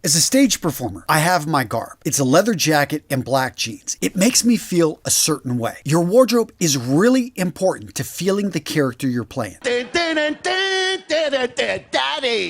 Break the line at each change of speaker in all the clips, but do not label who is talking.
As a stage performer, I have my garb. It's a leather jacket and black jeans. It makes me feel a certain way. Your wardrobe is really important to feeling the character you're playing. Daddy!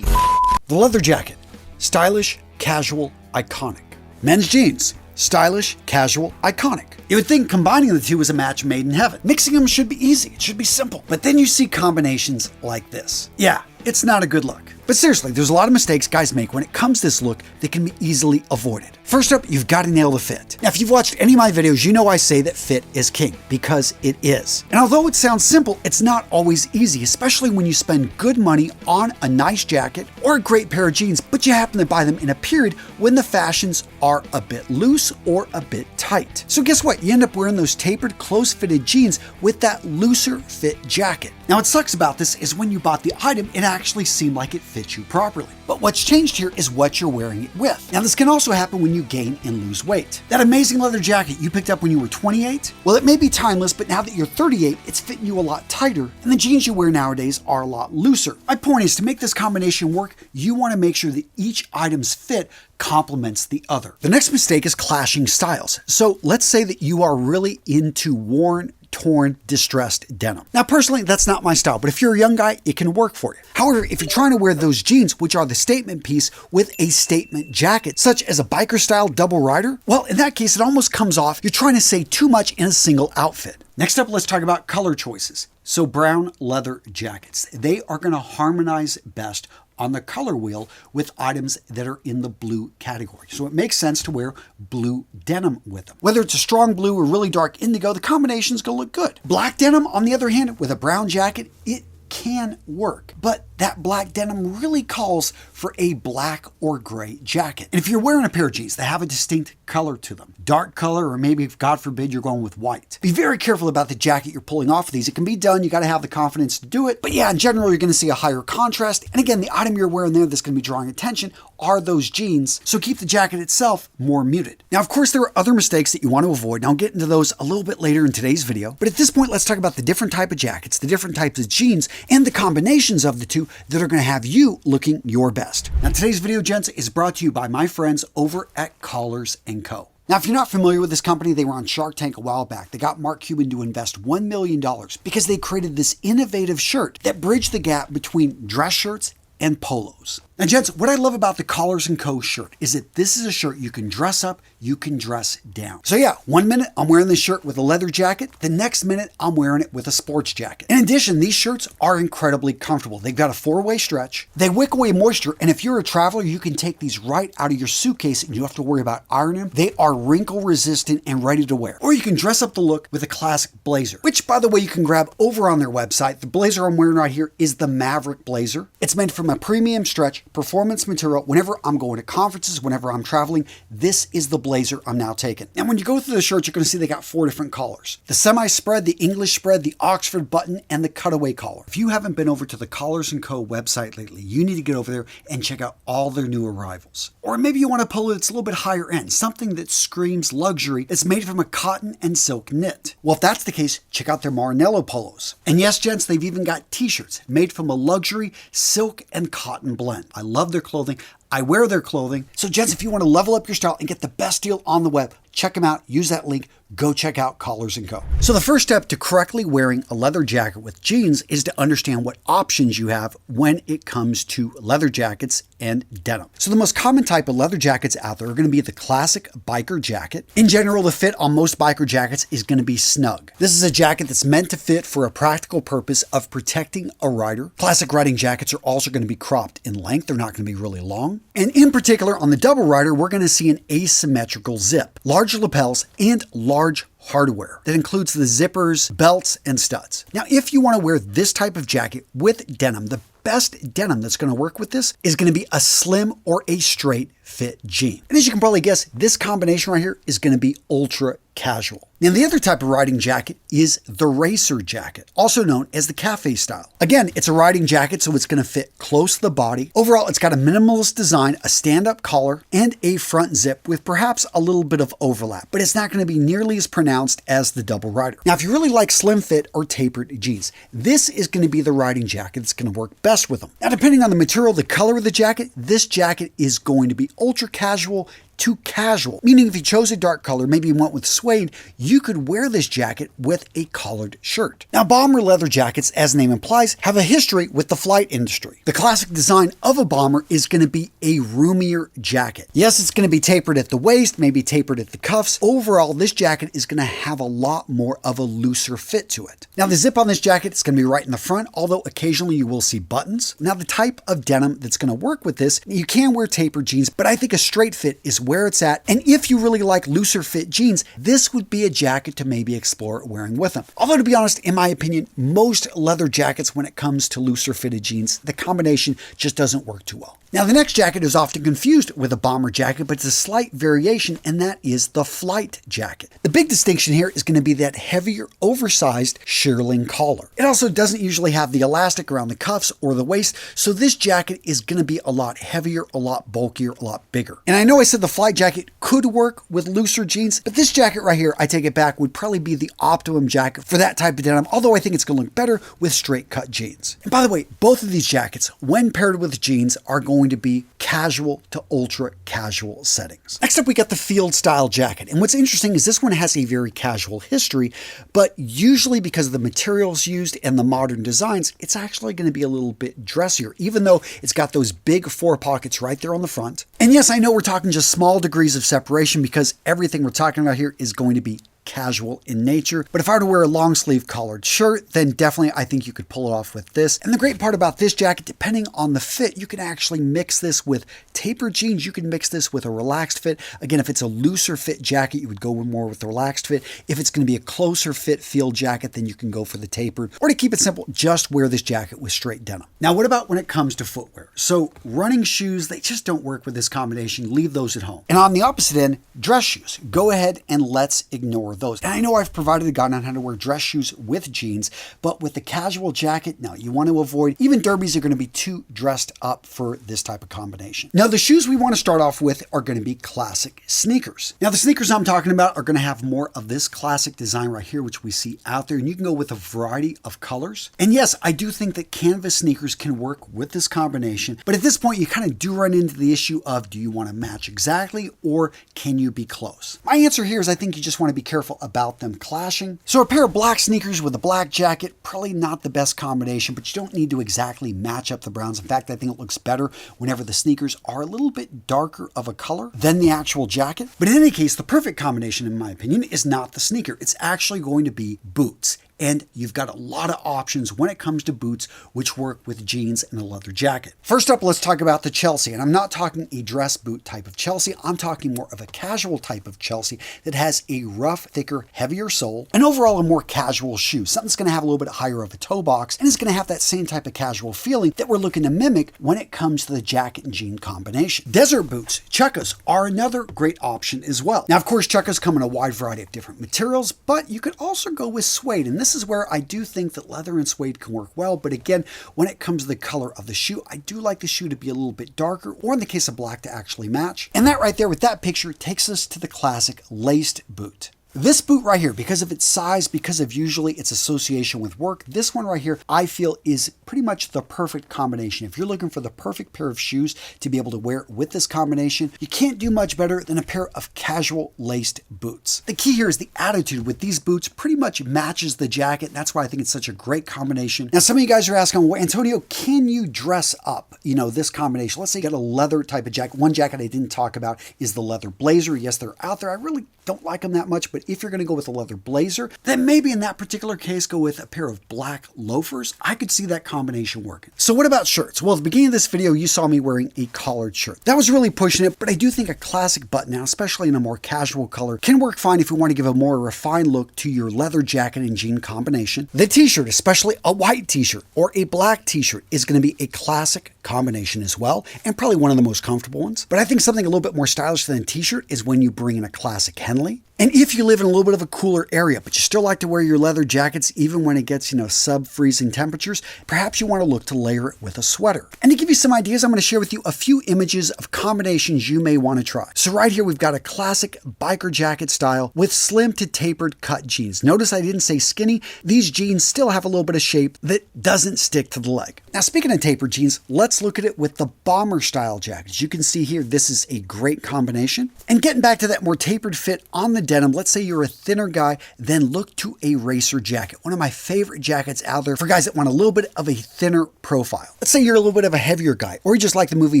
The leather jacket. Stylish, casual, iconic. Men's jeans. Stylish, casual, iconic. You would think combining the two is a match made in heaven. Mixing them should be easy. It should be simple. But then you see combinations like this. Yeah, it's not a good look. But seriously, there's a lot of mistakes guys make when it comes to this look that can be easily avoided. First up, you've got to nail the fit. Now, if you've watched any of my videos, you know I say that fit is king, because it is. And although it sounds simple, it's not always easy, especially when you spend good money on a nice jacket or a great pair of jeans, but you happen to buy them in a period when the fashions are a bit loose or a bit tight. So guess what? You end up wearing those tapered, close-fitted jeans with that looser fit jacket. Now, what sucks about this is when you bought the item, it actually seemed like it fits you properly. But what's changed here is what you're wearing it with. Now, this can also happen when you gain and lose weight. That amazing leather jacket you picked up when you were 28, well, it may be timeless, but now that you're 38, it's fitting you a lot tighter, and the jeans you wear nowadays are a lot looser. My point is, to make this combination work, you want to make sure that each item's fit complements the other. The next mistake is clashing styles. So let's say that you are really into worn, torn, distressed denim. Now, personally, that's not my style, but if you're a young guy, it can work for you. However, if you're trying to wear those jeans, which are the statement piece, with a statement jacket, such as a biker style double rider, well, in that case, it almost comes off you're trying to say too much in a single outfit. Next up, let's talk about color choices. So brown leather jackets, they are going to harmonize best on the color wheel with items that are in the blue category. So it makes sense to wear blue denim with them. Whether it's a strong blue or really dark indigo, the combination is going to look good. Black denim, on the other hand, with a brown jacket, it can work, but that black denim really calls for a black or gray jacket. And if you're wearing a pair of jeans that have a distinct color to them, dark color, or maybe, God forbid, you're going with white, be very careful about the jacket you're pulling off of these. It can be done. You got to have the confidence to do it. But yeah, in general, you're going to see a higher contrast. And again, the item you're wearing there that's going to be drawing attention are those jeans. So keep the jacket itself more muted. Now, of course, there are other mistakes that you want to avoid, and I'll get into those a little bit later in today's video. But at this point, let's talk about the different type of jackets, the different types of jeans, and the combinations of the two that are going to have you looking your best. Now, today's video, gents, is brought to you by my friends over at Collars & Co. Now, if you're not familiar with this company, they were on Shark Tank a while back. They got Mark Cuban to invest $1 million because they created this innovative shirt that bridged the gap between dress shirts and polos. Now, gents, what I love about the Collars & Co. shirt is that this is a shirt you can dress up, you can dress down. So yeah, 1 minute I'm wearing this shirt with a leather jacket, the next minute I'm wearing it with a sports jacket. In addition, these shirts are incredibly comfortable. They've got a 4-way stretch, they wick away moisture, and if you're a traveler, you can take these right out of your suitcase and you don't have to worry about ironing them. They are wrinkle resistant and ready to wear. Or you can dress up the look with a classic blazer, which, by the way, you can grab over on their website. The blazer I'm wearing right here is the Maverick blazer. It's made from a premium stretch performance material. Whenever I'm going to conferences, whenever I'm traveling, this is the blazer I'm now taking. And when you go through the shirt, you're going to see they got 4 different collars: the semi-spread, the English spread, the Oxford button, and the cutaway collar. If you haven't been over to the Collars & Co. website lately, you need to get over there and check out all their new arrivals. Or maybe you want a polo that's a little bit higher end, something that screams luxury. It's made from a cotton and silk knit. Well, if that's the case, check out their Maranello polos. And yes, gents, they've even got t-shirts made from a luxury silk and cotton blend. I love their clothing. I wear their clothing. So, gents, if you want to level up your style and get the best deal on the web, check them out. Use that link. Go check out Collars & Co. So the first step to correctly wearing a leather jacket with jeans is to understand what options you have when it comes to leather jackets and denim. So the most common type of leather jackets out there are going to be the classic biker jacket. In general, the fit on most biker jackets is going to be snug. This is a jacket that's meant to fit for a practical purpose of protecting a rider. Classic riding jackets are also going to be cropped in length. They're not going to be really long. And in particular, on the double rider, we're going to see an asymmetrical zip, large lapels, and large hardware that includes the zippers, belts, and studs. Now, if you want to wear this type of jacket with denim, the best denim that's going to work with this is going to be a slim or a straight fit jean. And as you can probably guess, this combination right here is going to be ultra casual. Now, the other type of riding jacket is the racer jacket, also known as the cafe style. Again, it's a riding jacket, so it's going to fit close to the body. Overall, it's got a minimalist design, a stand-up collar, and a front zip with perhaps a little bit of overlap, but it's not going to be nearly as pronounced as the double rider. Now, if you really like slim fit or tapered jeans, this is going to be the riding jacket that's going to work best with them. Now, depending on the material, the color of the jacket, this jacket is going to be ultra casual to casual, meaning if you chose a dark color, maybe you went with suede, you could wear this jacket with a collared shirt. Now, bomber leather jackets, as the name implies, have a history with the flight industry. The classic design of a bomber is going to be a roomier jacket. Yes, it's going to be tapered at the waist, maybe tapered at the cuffs. Overall, this jacket is going to have a lot more of a looser fit to it. Now, the zip on this jacket is going to be right in the front, although occasionally you will see buttons. Now, the type of denim that's going to work with this, you can wear tapered jeans, but I think a straight fit is where it's at. And if you really like looser fit jeans, this would be a jacket to maybe explore wearing with them. Although, to be honest, in my opinion, most leather jackets, when it comes to looser fitted jeans, the combination just doesn't work too well. Now, the next jacket is often confused with a bomber jacket, but it's a slight variation, and that is the flight jacket. The big distinction here is going to be that heavier, oversized shearling collar. It also doesn't usually have the elastic around the cuffs or the waist, so this jacket is going to be a lot heavier, a lot bulkier, a lot bigger. And I know I said the flight jacket could work with looser jeans, but this jacket right here, I take it back, would probably be the optimum jacket for that type of denim, although I think it's going to look better with straight cut jeans. And by the way, both of these jackets, when paired with jeans, are going to be casual to ultra casual settings. Next up, we got the field style jacket. And what's interesting is this one has a very casual history, but usually because of the materials used and the modern designs, it's actually going to be a little bit dressier, even though it's got those big four pockets right there on the front. And yes, I know we're talking just small degrees of separation because everything we're talking about here is going to be casual in nature. But if I were to wear a long sleeve collared shirt, then definitely I think you could pull it off with this. And the great part about this jacket, depending on the fit, you can actually mix this with tapered jeans. You can mix this with a relaxed fit. Again, if it's a looser fit jacket, you would go more with the relaxed fit. If it's going to be a closer fit field jacket, then you can go for the tapered. Or to keep it simple, just wear this jacket with straight denim. Now, what about when it comes to footwear? So running shoes, they just don't work with this combination. Leave those at home. And on the opposite end, dress shoes. Go ahead and let's ignore those. And I know I've provided a guide on how to wear dress shoes with jeans, but with the casual jacket, no, you want to avoid, even derbies are going to be too dressed up for this type of combination. Now, the shoes we want to start off with are going to be classic sneakers. Now, the sneakers I'm talking about are going to have more of this classic design right here, which we see out there, and you can go with a variety of colors. And yes, I do think that canvas sneakers can work with this combination, but at this point, you kind of do run into the issue of, do you want to match exactly, or can you be close? My answer here is I think you just want to be careful about them clashing. So a pair of black sneakers with a black jacket, probably not the best combination, but you don't need to exactly match up the browns. In fact, I think it looks better whenever the sneakers are a little bit darker of a color than the actual jacket. But in any case, the perfect combination, in my opinion, is not the sneaker. It's actually going to be boots. And you've got a lot of options when it comes to boots, which work with jeans and a leather jacket. First up, let's talk about the Chelsea. And I'm not talking a dress boot type of Chelsea. I'm talking more of a casual type of Chelsea that has a rough, thicker, heavier sole, and overall a more casual shoe. Something's going to have a little bit higher of a toe box, and it's going to have that same type of casual feeling that we're looking to mimic when it comes to the jacket and jean combination. Desert boots, chukkas, are another great option as well. Now, of course, chukkas come in a wide variety of different materials, but you could also go with suede, and this is where I do think that leather and suede can work well. But again, when it comes to the color of the shoe, I do like the shoe to be a little bit darker, or in the case of black, to actually match. And that right there with that picture takes us to the classic laced boot. This boot right here, because of its size, because of usually its association with work, this one right here, I feel is pretty much the perfect combination. If you're looking for the perfect pair of shoes to be able to wear with this combination, you can't do much better than a pair of casual laced boots. The key here is the attitude with these boots pretty much matches the jacket. And that's why I think it's such a great combination. Now, some of you guys are asking, well, Antonio, can you dress up, this combination? Let's say you got a leather type of jacket. One jacket I didn't talk about is the leather blazer. Yes, they're out there. I really don't like them that much, but if you're going to go with a leather blazer, then maybe in that particular case, go with a pair of black loafers. I could see that combination working. So what about shirts? Well, at the beginning of this video, you saw me wearing a collared shirt. That was really pushing it, but I do think a classic button down, especially in a more casual color, can work fine if you want to give a more refined look to your leather jacket and jean combination. The t-shirt, especially a white t-shirt or a black t-shirt, is going to be a classic combination as well, and probably one of the most comfortable ones. But I think something a little bit more stylish than a t-shirt is when you bring in a classic Henley. And if you live in a little bit of a cooler area, but you still like to wear your leather jackets even when it gets, sub-freezing temperatures, perhaps you want to look to layer it with a sweater. And to give you some ideas, I'm going to share with you a few images of combinations you may want to try. So right here, we've got a classic biker jacket style with slim to tapered cut jeans. Notice I didn't say skinny. These jeans still have a little bit of shape that doesn't stick to the leg. Now, speaking of tapered jeans, let's look at it with the bomber style jackets. You can see here, this is a great combination. And getting back to that more tapered fit on the denim, let's say you're a thinner guy, then look to a racer jacket. One of my favorite jackets out there for guys that want a little bit of a thinner profile. Let's say you're a little bit of a heavier guy, or you just like the movie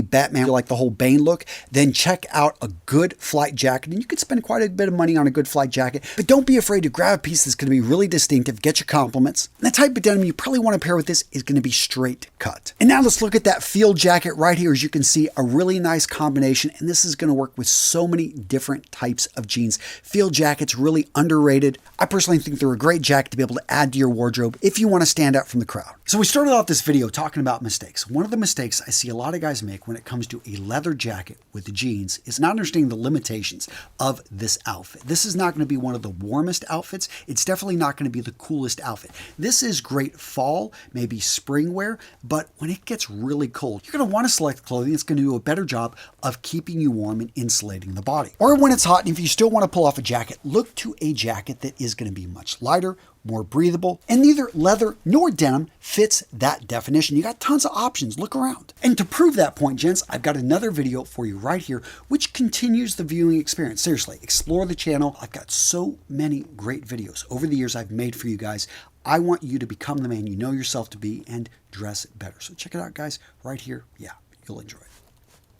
Batman, you like the whole Bane look, then check out a good flight jacket. And you could spend quite a bit of money on a good flight jacket, but don't be afraid to grab a piece that's going to be really distinctive, get your compliments. And the type of denim you probably want to pair with this is going to be straight cut. And now let's look at that field jacket right here. As you can see, a really nice combination, and this is going to work with so many different types of jeans. Field jackets, really underrated. I personally think they're a great jacket to be able to add to your wardrobe if you want to stand out from the crowd. So we started off this video talking about mistakes. One of the mistakes I see a lot of guys make when it comes to a leather jacket with the jeans is not understanding the limitations of this outfit. This is not going to be one of the warmest outfits. It's definitely not going to be the coolest outfit. This is great fall, maybe spring wear, but when it gets really cold, you're going to want to select clothing that's going to do a better job of keeping you warm and insulating the body. Or when it's hot, and if you still want to pull off a jacket, look to a jacket that is going to be much lighter, more breathable, and neither leather nor denim fits that definition. You got tons of options. Look around. And to prove that point, gents, I've got another video for you right here, which continues the viewing experience. Seriously, explore the channel. I've got so many great videos over the years I've made for you guys. I want you to become the man you know yourself to be and dress better. So check it out, guys, right here. Yeah, you'll enjoy it.